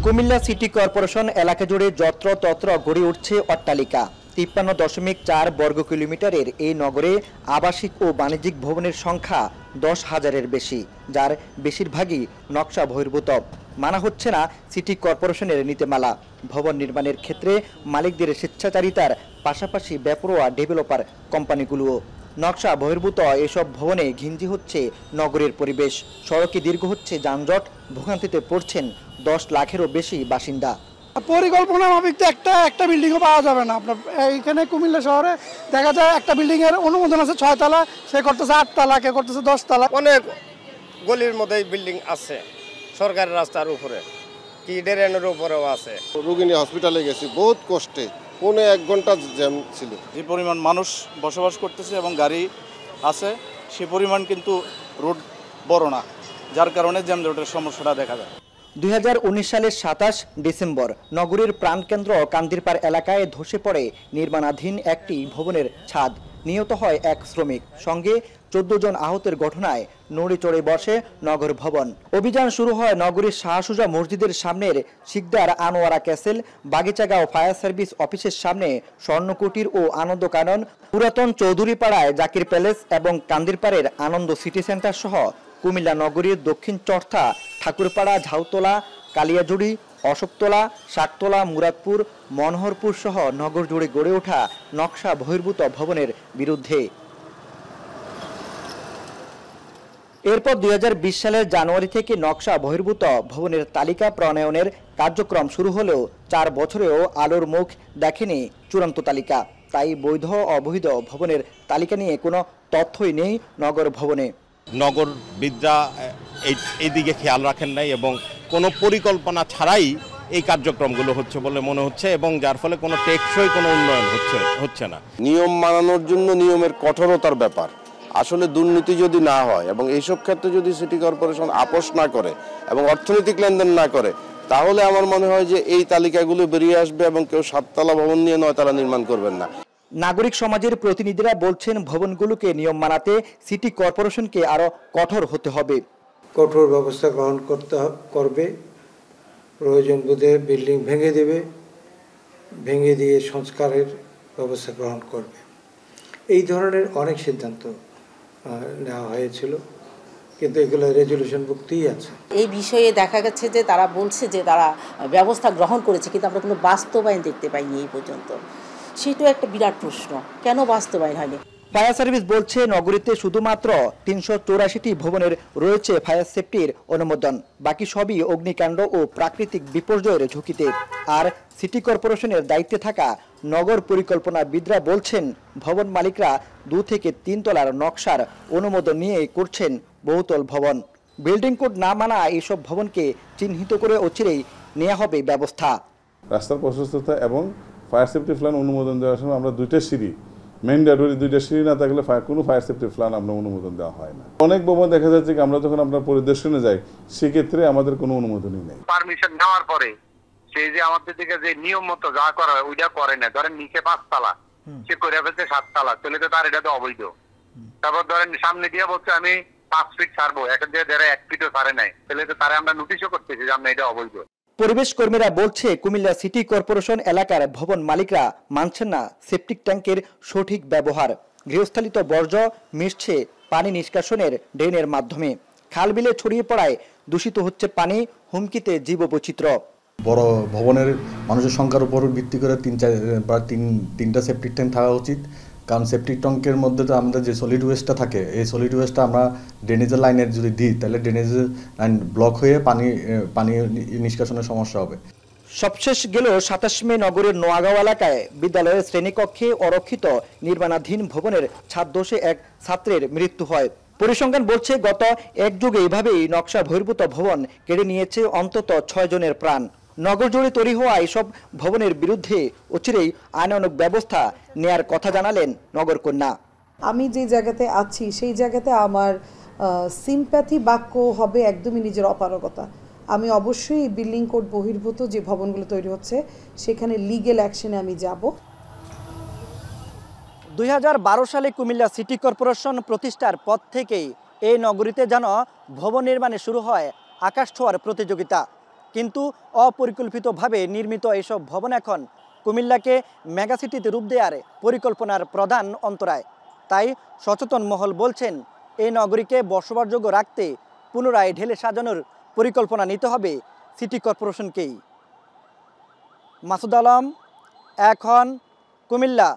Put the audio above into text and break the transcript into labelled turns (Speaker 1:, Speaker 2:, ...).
Speaker 1: Comilla city corporation এলাকা জুড়ে যত্রতত্র গড়ে উঠছে অট্টালিকা। 53.4 বর্গ কিলোমিটারের এই নগরে আবাসিক ও বাণিজ্যিক ভবনের সংখ্যা 10,000-এর বেশি, যার বেশিরভাগই নকশা বহির্ভূত। মানা হচ্ছে না সিটি কর্পোরেশনের নীতিমালা। ভবন নির্মাণের ক্ষেত্রে মালিকদের স্বেচ্ছাচারিতার পাশাপাশি বেপরোয়া ডেভেলপার কোম্পানিগুলোও। নকশা বহির্ভূত এসব ভবনে ঘিঞ্জি হচ্ছে নগরের পরিবেশ, সড়কে দীর্ঘ হচ্ছে যানজট, ভোগান্তিতে পড়ছেন 10 লাখেরও বেশি বাসিন্দা।
Speaker 2: পরিকল্পনা মাফিক তো একটা বিল্ডিংও পাওয়া যাবে না। আপনার এইখানে কুমিল্লা শহরে দেখা যায় একটা বিল্ডিং এর অনুমোদন আছে 6 তলা, সে করতেছে 8 তলা, কে করতেছে 10 তলা।
Speaker 3: অনেক গলির মধ্যেই বিল্ডিং আছে, সরকারি রাস্তার উপরে কি ড্রেনের উপরেও আছে।
Speaker 4: রোগিনী হসপিটালে গেছি বহুত কষ্টে, 1 ঘন্টা জ্যাম ছিল।
Speaker 5: যে পরিমাণ মানুষ বসবাস করতেছে এবং গাড়ি আছে সে পরিমাণ কিন্তু রোড বড় না, যার কারণে জ্যামজটের সমস্যাটা দেখা যায়।
Speaker 1: 2019 সালের 27 ডিসেম্বর নগরীর প্রাণকেন্দ্র কান্দিরপাড় এলাকায় ধসে পড়ে নির্মাণাধীন একটি ভবনের ছাদ। নিহত হয় এক শ্রমিক, সঙ্গে 14 জন আহতের ঘটনায় নড়ে চড়ে বসে নগর ভবন। অভিযান শুরু হয় নগরীর শাহ সুজা মসজিদের সামনের Sikdar Anowara castle, Bagichagaon fire service অফিসের সামনে স্বর্ণকুটির ও আনন্দ কানন, পুরাতন চৌধুরীপাড়ায় জাকির প্যালেস এবং কান্দিরপাড়ের আনন্দ সিটি সেন্টার সহ কুমিল্লা নগরীর দক্ষিণ চর্থা, ঠাকুরপাড়া, ঝাউতলা, কালিয়াজুড়ি, অশোকতলা, শাকতলা, মুরাদপুর, মনোহরপুর সহ নগর জুড়ে গড়ে ওঠা নকশা বহির্ভূত ভবনের বিরুদ্ধে। এরপর 2020 সালের জানুয়ারি থেকে নকশা বহির্ভূত ভবনের তালিকা প্রণয়নের কার্যক্রম শুরু হলেও 4 বছরেও আলোর মুখ দেখেনি চূড়ান্ত তালিকা। তাই বৈধ অবৈধ ভবনের তালিকা নিয়ে কোনো তথ্যই নেই নগর ভবনে।
Speaker 6: নগরবিদরা এই দিকে খেয়াল রাখেন নাই এবং কোনো পরিকল্পনা ছাড়াই এই কার্যক্রমগুলো হচ্ছে বলে মনে হচ্ছে, এবং যার ফলে কোনো টেকসই কোনো উন্নয়ন হচ্ছে না।
Speaker 4: নিয়ম মানানোর জন্য নিয়মের কঠোরতার ব্যাপার। আসলে দুর্নীতি যদি না হয় এবং এইসব ক্ষেত্রে যদি সিটি কর্পোরেশন আপোষ না করে এবং অর্থনৈতিক লেনদেন না করে, তাহলে আমার মনে হয় যে এই তালিকাগুলো বেরিয়ে আসবে এবং কেউ 7 তলা ভবন নিয়ে 9 তলা নির্মাণ করবেন না।
Speaker 1: নাগরিক সমাজের প্রতিনিধিরা বলছেন ভবনগুলোকে নিয়ম মানাতে সিটি কর্পোরেশনকে আরো কঠোর হতে হবে।
Speaker 7: কঠোর ব্যবস্থা গ্রহণ করবে, প্রয়োজন বোধে বিল্ডিং ভেঙে দিয়ে সংস্কারের ব্যবস্থা গ্রহণ করবে। এই ধরনের অনেক সিদ্ধান্ত নেওয়া হয়েছিল, কিন্তু এগুলো রেজলিউশন ভুক্তই আছে।
Speaker 8: এই বিষয়ে দেখা গেছে যে তারা বলছে যে তারা ব্যবস্থা গ্রহণ করেছে, কিন্তু আমরা কোনো বাস্তবায়ন দেখতে পাইনি এই পর্যন্ত। সেটাও একটা বিরাট প্রশ্ন, কেন বাস্তবায়ন হয়নি।
Speaker 1: ফায়ার সার্ভিস বলছে নগরীতে শুধুমাত্র 384টি ভবনের রয়েছে ফায়ার সেফটির অনুমোদন, বাকি সবই অগ্নিকাণ্ড ও প্রাকৃতিক বিপর্যয়ের ঝুঁকিতে। আর সিটি কর্পোরেশনের দায়িত্বে থাকা নগর পরিকল্পনাবিদরা বলছেন ভবন মালিকরা 2 থেকে 3 তলার নকশার অনুমোদন নিয়ে করছেন বহুতল ভবন। বিল্ডিং কোড না মানা এইসব ভবনকে চিহ্নিত করে অচিরেই নেওয়া হবে ব্যবস্থা।
Speaker 9: রাস্তার প্রশস্ততা এবং ফায়ার সেফটি প্ল্যান অনুমোদন দেওয়ার সময় আমরা 2টা সিঁড়ি, ম্যান্ডেটরি 2টা সিঁড়ি না থাকলে কোনো ফায়ার সেফটি প্ল্যান আমরা অনুমোদন দেওয়া হয় না। অনেক ভবন দেখা যাচ্ছে যে আমরা যখন আপনার পরিদর্শনে যাই সেক্ষেত্রে আমাদের কোনো অনুমোদনই নেই।
Speaker 3: পারমিশন নেওয়ার পরে সেই যে আমাদের দিকে যে নিয়ম মতো যা করা হয় ওইটা করে না। ধরেন নিচে 5 তলা, সে করে ফেলছে 7 তলা, চলে তো তার এটা তো অবৈধ। তারপর ধরেন সামনে দিয়ে বলছে আমি 5 ফিট ছাড়বো, এখন দিয়ে 1 ফিটও ছাড়ে নাই, তাহলে তো তারা আমরা নোটিশও করতেছি যে আমরা এটা অবৈধ।
Speaker 1: পরিবেশ কর্মীরা বলছে কুমিল্লা সিটি কর্পোরেশন এলাকার ভবন মালিকরা মানছেন না সেপটিক ট্যাঙ্কের সঠিক ব্যবহার। গৃহস্থালিত বর্জ্য মিশছে পানি নিষ্কাশনের ড্রেনের মাধ্যমে, খাল বিলে ছড়িয়ে পড়ায় দূষিত হচ্ছে পানি, হুমকিতে জীববৈচিত্র্য।
Speaker 10: বড় ভবনের মানুষের সংখ্যার উপর ভিত্তি করে 3টা সেপটিক ট্যাঙ্ক থাকা উচিত, কারণ সেপটিক ট্যাঙ্কের মধ্যে তো আমাদের যে সলিড ওয়েস্টটা থাকে, এই সলিড ওয়েস্টটা আমরা ড্রেনেজের লাইনের যদি দিই তাহলে ড্রেনেজের লাইন ব্লক হয়ে পানি নিষ্কাশনের সমস্যা হবে।
Speaker 1: সবশেষ গেল 27 মে নগরের নোয়াগাঁও এলাকায় বিদ্যালয়ের শ্রেণীকক্ষে অরক্ষিত নির্মাণাধীন ভবনের ছাদদোষে এক ছাত্রের মৃত্যু হয়। পরিসংখ্যান বলছে গত 1 যুগে এইভাবেই নকশা বহির্ভূত ভবন কেড়ে নিয়েছে অন্তত 6 জনের প্রাণ। নগর জুড়ে তৈরি হওয়া এইসব ভবনের বিরুদ্ধে অচিরেই আইনানুগ ব্যবস্থা নেয়ার কথা জানালেন নগরকন্যা।
Speaker 11: আমি যে জায়গাতে আছি সেই জায়গাতে আমার সিম্প্যাথি বাক্য হবে একদমই নিজের অপারগতা। আমি অবশ্যই বিল্ডিং কোড বহির্ভূত যে ভবনগুলো তৈরি হচ্ছে সেখানে লিগ্যাল অ্যাকশনে আমি যাব।
Speaker 1: 2012 সালে কুমিল্লা সিটি কর্পোরেশন প্রতিষ্ঠার পর থেকেই এই নগরীতে যেন ভবন নির্মাণে শুরু হয় আকাশ ছোঁয়ার প্রতিযোগিতা। কিন্তু অপরিকল্পিতভাবে নির্মিত এসব ভবন এখন কুমিল্লাকে মেগাসিটিতে রূপ দেওয়ার পরিকল্পনার প্রধান অন্তরায়। তাই সচেতন মহল বলছেন, এই নগরীকে বসবাসযোগ্য রাখতে পুনরায় ঢেলে সাজানোর পরিকল্পনা নিতে হবে সিটি কর্পোরেশনকেই। মাসুদ আলম, এখন, কুমিল্লা।